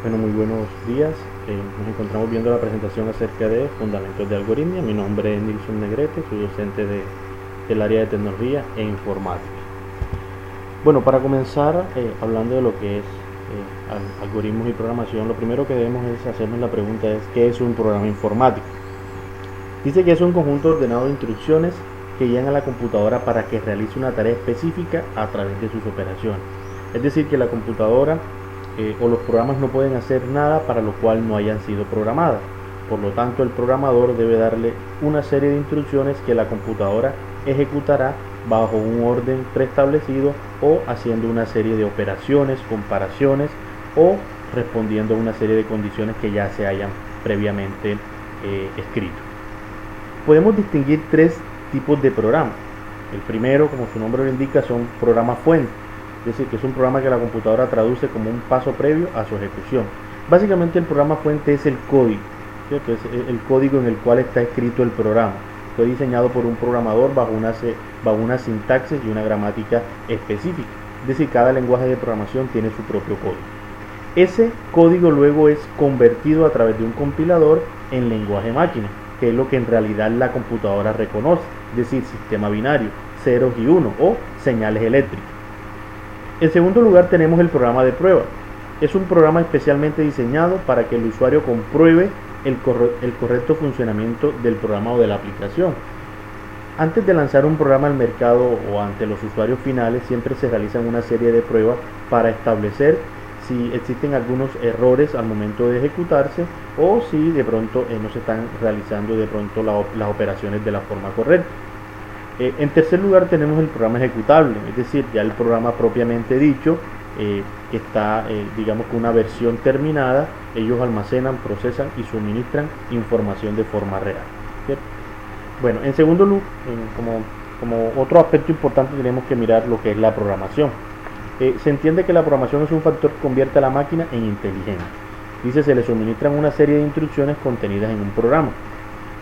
Bueno, muy buenos días. Nos encontramos viendo la presentación acerca de fundamentos de algoritmia. Mi nombre es Nilson Negrete, soy docente del área de tecnología e informática. Bueno, para comenzar hablando de lo que es algoritmos y programación, lo primero que debemos es hacernos la pregunta es ¿qué es un programa informático? Dice que es un conjunto ordenado de instrucciones que guían a la computadora para que realice una tarea específica a través de sus operaciones. Es decir, que la computadora o los programas no pueden hacer nada para lo cual no hayan sido programadas. Por lo tanto, el programador debe darle una serie de instrucciones que la computadora ejecutará bajo un orden preestablecido o haciendo una serie de operaciones, comparaciones o respondiendo a una serie de condiciones que ya se hayan previamente escrito. Podemos distinguir tres tipos de programas. El primero, como su nombre lo indica, son programas fuente. Es decir, que es un programa que la computadora traduce como un paso previo a su ejecución. Básicamente el programa fuente es el código, ¿cierto? Es el código en el cual está escrito el programa. Fue diseñado por un programador bajo una sintaxis y una gramática específica. Es decir, cada lenguaje de programación tiene su propio código. Ese código luego es convertido a través de un compilador en lenguaje máquina, que es lo que en realidad la computadora reconoce, es decir, sistema binario, ceros y unos o señales eléctricas. En segundo lugar tenemos el programa de prueba. Es un programa especialmente diseñado para que el usuario compruebe el correcto funcionamiento del programa o de la aplicación. Antes de lanzar un programa al mercado o ante los usuarios finales, siempre se realizan una serie de pruebas para establecer si existen algunos errores al momento de ejecutarse o si de pronto no se están realizando de pronto las operaciones de la forma correcta. En tercer lugar tenemos el programa ejecutable, es decir, ya el programa propiamente dicho, que está, digamos, con una versión terminada. Ellos almacenan, procesan y suministran información de forma real, ¿cierto? Bueno, en segundo lugar, como otro aspecto importante, tenemos que mirar lo que es la programación. Se entiende que la programación es un factor que convierte a la máquina en inteligente. Dice, se le suministran una serie de instrucciones contenidas en un programa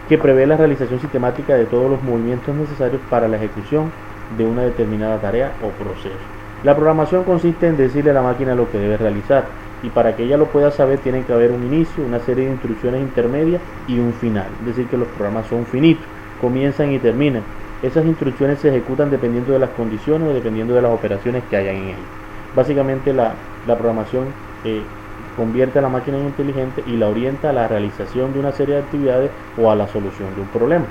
que prevé la realización sistemática de todos los movimientos necesarios para la ejecución de una determinada tarea o proceso. La programación consiste en decirle a la máquina lo que debe realizar, y para que ella lo pueda saber tiene que haber un inicio, una serie de instrucciones intermedias y un final. Es decir, que los programas son finitos, comienzan y terminan. Esas instrucciones se ejecutan dependiendo de las condiciones o dependiendo de las operaciones que hayan en ellas. Básicamente la programación convierte a la máquina en inteligente y la orienta a la realización de una serie de actividades o a la solución de un problema.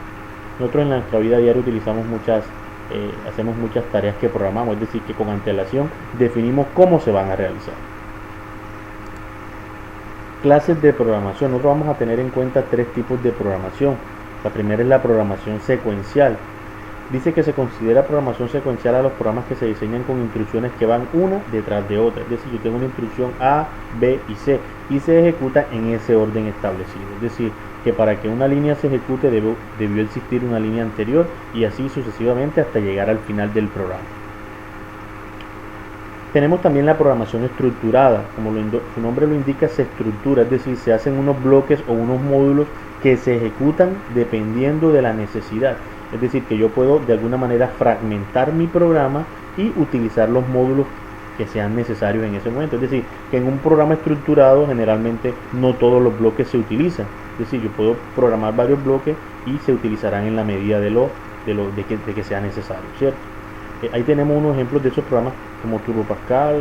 Nosotros en nuestra vida diaria hacemos muchas tareas que programamos, es decir, que con antelación definimos cómo se van a realizar. Clases de programación. Nosotros vamos a tener en cuenta tres tipos de programación. La primera es la programación secuencial. Dice que se considera programación secuencial a los programas que se diseñan con instrucciones que van una detrás de otra. Es decir, yo tengo una instrucción A, B y C y se ejecuta en ese orden establecido. Es decir, que para que una línea se ejecute debió existir una línea anterior y así sucesivamente hasta llegar al final del programa. Tenemos también la programación estructurada. Como su nombre lo indica, se estructura, es decir, se hacen unos bloques o unos módulos que se ejecutan dependiendo de la necesidad. Es decir, que yo puedo de alguna manera fragmentar mi programa y utilizar los módulos que sean necesarios en ese momento. Es decir, que en un programa estructurado generalmente no todos los bloques se utilizan. Es decir, yo puedo programar varios bloques y se utilizarán en la medida de que sea necesario, ¿cierto? Ahí tenemos unos ejemplos de esos programas como Turbo Pascal,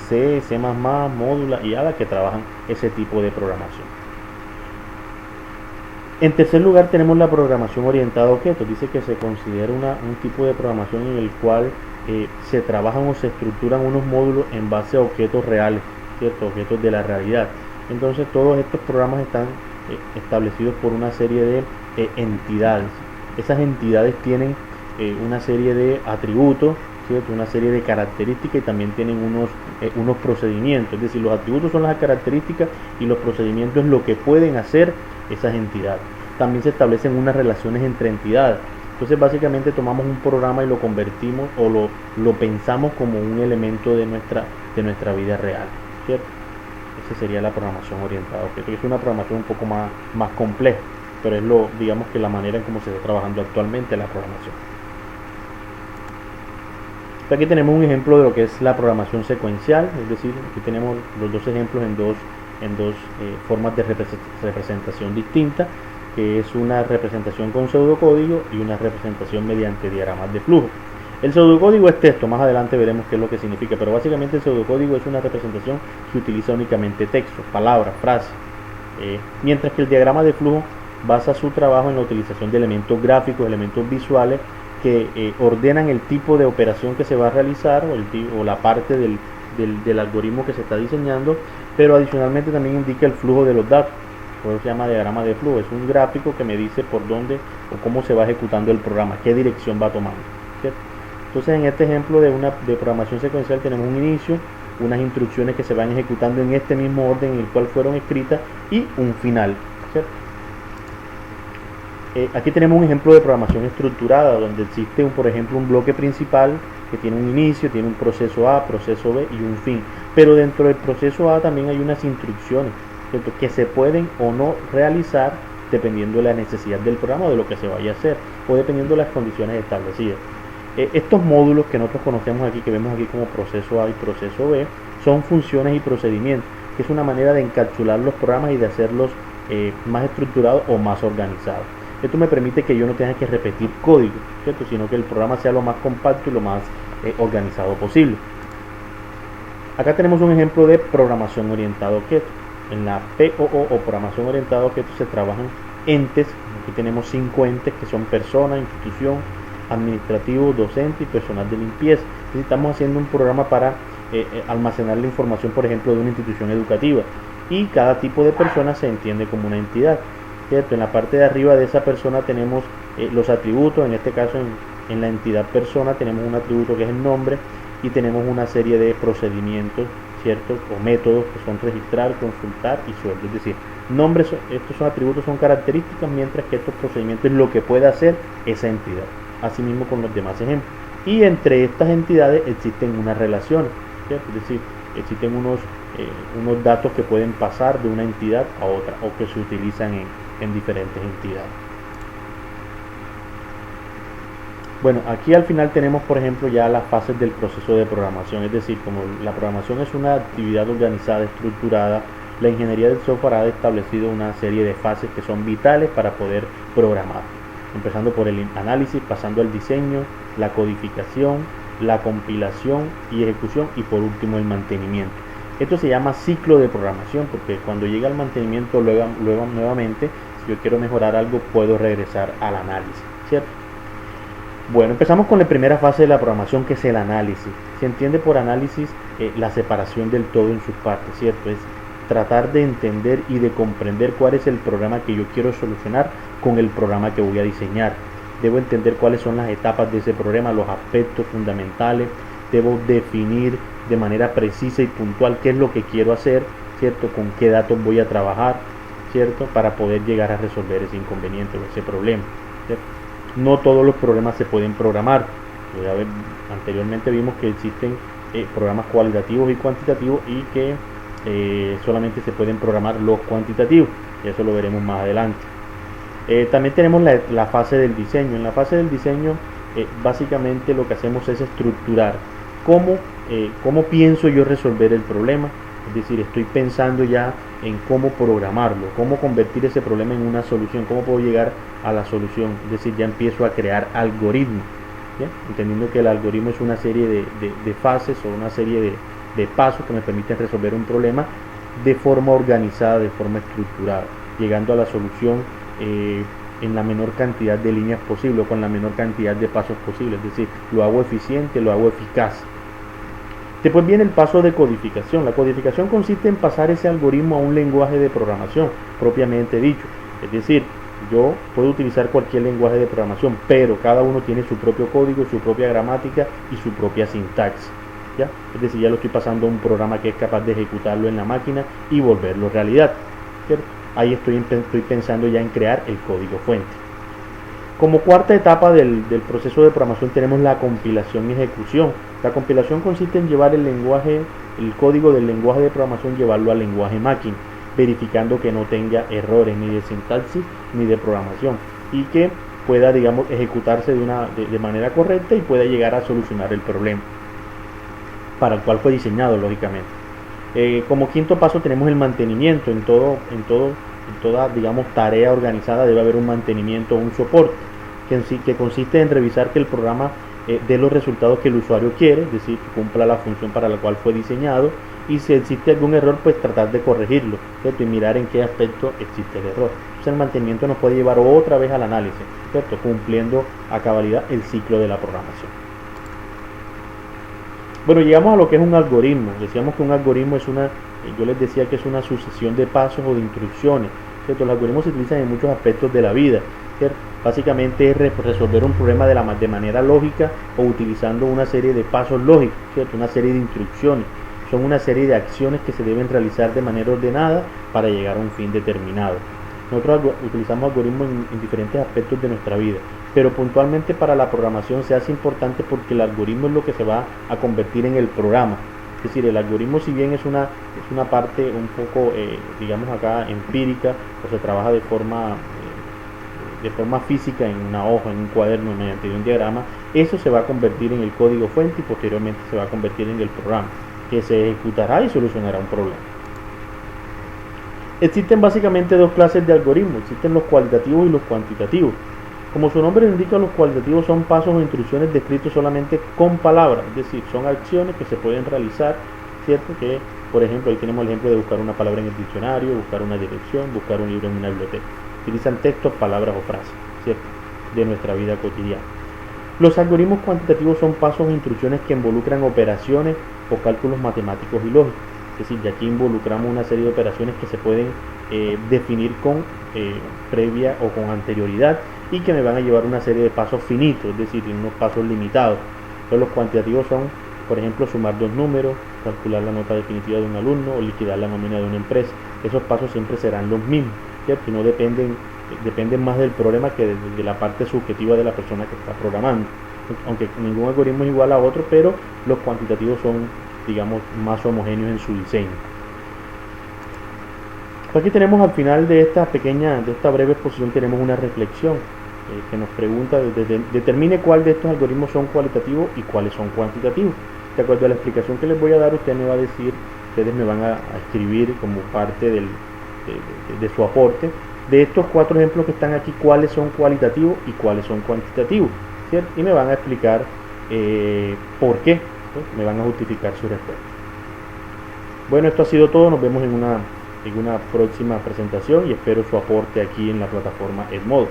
C, C++, Módula y Ada que trabajan ese tipo de programación. En tercer lugar tenemos la programación orientada a objetos. Dice que se considera un tipo de programación en el cual se trabajan o se estructuran unos módulos en base a objetos reales, ¿cierto? Objetos de la realidad. Entonces todos estos programas están establecidos por una serie de entidades. Esas entidades tienen una serie de atributos, ¿cierto? Una serie de características y también tienen unos procedimientos. Es decir, los atributos son las características y los procedimientos es lo que pueden hacer esas entidades. También se establecen unas relaciones entre entidades. Entonces básicamente tomamos un programa y lo convertimos o lo pensamos como un elemento de nuestra vida real, ¿cierto? Esa sería la programación orientada a objetos. Es una programación un poco más compleja, pero es digamos que la manera en cómo se está trabajando actualmente la programación. Aquí tenemos un ejemplo de lo que es la programación secuencial, es decir, aquí tenemos los dos ejemplos en en dos formas de representación distintas, que es una representación con pseudocódigo y una representación mediante diagramas de flujo. El pseudocódigo es texto, más adelante veremos qué es lo que significa, pero básicamente el pseudocódigo es una representación que utiliza únicamente texto, palabras, frases, mientras que el diagrama de flujo basa su trabajo en la utilización de elementos gráficos, elementos visuales que ordenan el tipo de operación que se va a realizar o la parte del algoritmo que se está diseñando, pero adicionalmente también indica el flujo de los datos. Por eso se llama diagrama de flujo. Es un gráfico que me dice por dónde o cómo se va ejecutando el programa, qué dirección va tomando, ¿cierto? Entonces, en este ejemplo de programación secuencial tenemos un inicio, unas instrucciones que se van ejecutando en este mismo orden en el cual fueron escritas y un final, ¿cierto? Aquí tenemos un ejemplo de programación estructurada donde existe, por ejemplo, un bloque principal que tiene un inicio, tiene un proceso A, proceso B y un fin. Pero dentro del proceso A también hay unas instrucciones, ¿cierto?, que se pueden o no realizar dependiendo de la necesidad del programa o de lo que se vaya a hacer, o dependiendo de las condiciones establecidas. Estos módulos que nosotros conocemos aquí, que vemos aquí como proceso A y proceso B, son funciones y procedimientos, que es una manera de encapsular los programas y de hacerlos más estructurados o más organizados. Esto me permite que yo no tenga que repetir código, ¿cierto?, sino que el programa sea lo más compacto y lo más organizado posible. Acá tenemos un ejemplo de programación orientada a objetos. En la POO o programación orientada a objetos se trabajan entes. Aquí tenemos 5 entes que son persona, institución, administrativo, docente y personal de limpieza. Estamos haciendo un programa para almacenar la información, por ejemplo, de una institución educativa, y cada tipo de persona se entiende como una entidad, ¿cierto? En la parte de arriba de esa persona tenemos los atributos. En este caso, en la entidad persona tenemos un atributo que es el nombre, y tenemos una serie de procedimientos, ¿cierto?, o métodos que son registrar, consultar y sueldo. Es decir, nombres, estos son atributos, son características, mientras que estos procedimientos es lo que puede hacer esa entidad. Asimismo con los demás ejemplos. Y entre estas entidades existen unas relaciones, ¿cierto? Es decir, existen unos datos que pueden pasar de una entidad a otra o que se utilizan en diferentes entidades. Bueno, aquí al final tenemos, por ejemplo, ya las fases del proceso de programación. Es decir, como la programación es una actividad organizada, estructurada, la ingeniería del software ha establecido una serie de fases que son vitales para poder programar, empezando por el análisis, pasando al diseño, la codificación, la compilación y ejecución, y por último el mantenimiento. Esto se llama ciclo de programación, porque cuando llega al mantenimiento, luego nuevamente, si yo quiero mejorar algo, puedo regresar al análisis, ¿cierto? Bueno, empezamos con la primera fase de la programación, que es el análisis. Se entiende por análisis la separación del todo en sus partes, ¿cierto? Es tratar de entender y de comprender cuál es el problema que yo quiero solucionar con el programa que voy a diseñar. Debo entender cuáles son las etapas de ese problema, los aspectos fundamentales. Debo definir de manera precisa y puntual qué es lo que quiero hacer, ¿cierto?, con qué datos voy a trabajar, ¿cierto?, para poder llegar a resolver ese inconveniente o ese problema, ¿cierto? No todos los problemas se pueden programar. Anteriormente vimos que existen programas cualitativos y cuantitativos, y que solamente se pueden programar los cuantitativos, y eso lo veremos más adelante. También tenemos la fase del diseño. En la fase del diseño básicamente lo que hacemos es estructurar cómo pienso yo resolver el problema. Es decir, estoy pensando ya en cómo programarlo, cómo convertir ese problema en una solución, cómo puedo llegar a la solución. Es decir, ya empiezo a crear algoritmos, ¿ya? Entendiendo que el algoritmo es una serie de fases o una serie de pasos que me permiten resolver un problema de forma organizada, de forma estructurada, llegando a la solución en la menor cantidad de líneas posible o con la menor cantidad de pasos posible. Es decir, lo hago eficiente, lo hago eficaz. Después viene el paso de codificación. La codificación consiste en pasar ese algoritmo a un lenguaje de programación propiamente dicho. Es decir, yo puedo utilizar cualquier lenguaje de programación, pero cada uno tiene su propio código, su propia gramática y su propia sintaxis, ¿ya? Es decir, ya lo estoy pasando a un programa que es capaz de ejecutarlo en la máquina y volverlo realidad, ¿cierto? Ahí estoy pensando ya en crear el código fuente. Como cuarta etapa del proceso de programación tenemos la compilación y ejecución. La compilación consiste en llevar el código del lenguaje de programación, llevarlo al lenguaje máquina, verificando que no tenga errores ni de sintaxis ni de programación, y que pueda, digamos, ejecutarse de manera correcta y pueda llegar a solucionar el problema para el cual fue diseñado, lógicamente. Como quinto paso tenemos el mantenimiento. En toda, digamos, tarea organizada debe haber un mantenimiento o un soporte que consiste en revisar que el programa dé los resultados que el usuario quiere, es decir, que cumpla la función para la cual fue diseñado, y si existe algún error, pues tratar de corregirlo, ¿cierto? Y mirar en qué aspecto existe el error. Entonces el mantenimiento nos puede llevar otra vez al análisis, ¿cierto? Cumpliendo a cabalidad el ciclo de la programación. Bueno, llegamos a lo que es un algoritmo. Decíamos que un algoritmo es yo les decía que es una sucesión de pasos o de instrucciones, ¿cierto? Los algoritmos se utilizan en muchos aspectos de la vida, ¿cierto? Básicamente es resolver un problema de manera lógica o utilizando una serie de pasos lógicos, ¿cierto? Una serie de instrucciones. Son una serie de acciones que se deben realizar de manera ordenada para llegar a un fin determinado. Nosotros utilizamos algoritmos en diferentes aspectos de nuestra vida, pero puntualmente para la programación se hace importante porque el algoritmo es lo que se va a convertir en el programa. Es decir, el algoritmo, si bien es una parte un poco, digamos acá, empírica, o se trabaja de forma física en una hoja, en un cuaderno, mediante un diagrama, eso se va a convertir en el código fuente y posteriormente se va a convertir en el programa, que se ejecutará y solucionará un problema. Existen básicamente dos clases de algoritmos, existen los cualitativos y los cuantitativos. Como su nombre indica, los cualitativos son pasos o instrucciones descritos solamente con palabras, es decir, son acciones que se pueden realizar, ¿cierto? Que, por ejemplo, ahí tenemos el ejemplo de buscar una palabra en el diccionario, buscar una dirección, buscar un libro en una biblioteca. Utilizan textos, palabras o frases, ¿cierto? De nuestra vida cotidiana. Los algoritmos cuantitativos son pasos o instrucciones que involucran operaciones o cálculos matemáticos y lógicos. Es decir, ya aquí involucramos una serie de operaciones que se pueden definir con previa o con anterioridad y que me van a llevar una serie de pasos finitos, es decir, unos pasos limitados. Entonces los cuantitativos son, por ejemplo, sumar dos números, calcular la nota definitiva de un alumno o liquidar la nómina de una empresa. Esos pasos siempre serán los mismos, ¿cierto? Y no dependen más del problema que de la parte subjetiva de la persona que está programando. Aunque ningún algoritmo es igual a otro, pero los cuantitativos son, digamos, más homogéneos en su diseño. Aquí tenemos al final de esta breve exposición, tenemos una reflexión que nos pregunta, determine cuál de estos algoritmos son cualitativos y cuáles son cuantitativos. De acuerdo a la explicación que les voy a dar, usted me va a decir, ustedes me van a escribir como parte de su aporte, de estos 4 ejemplos que están aquí, cuáles son cualitativos y cuáles son cuantitativos, ¿cierto? Y me van a explicar por qué, ¿sí? Me van a justificar su respuesta. Bueno, esto ha sido todo, nos vemos en una próxima presentación y espero su aporte aquí en la plataforma Edmodo.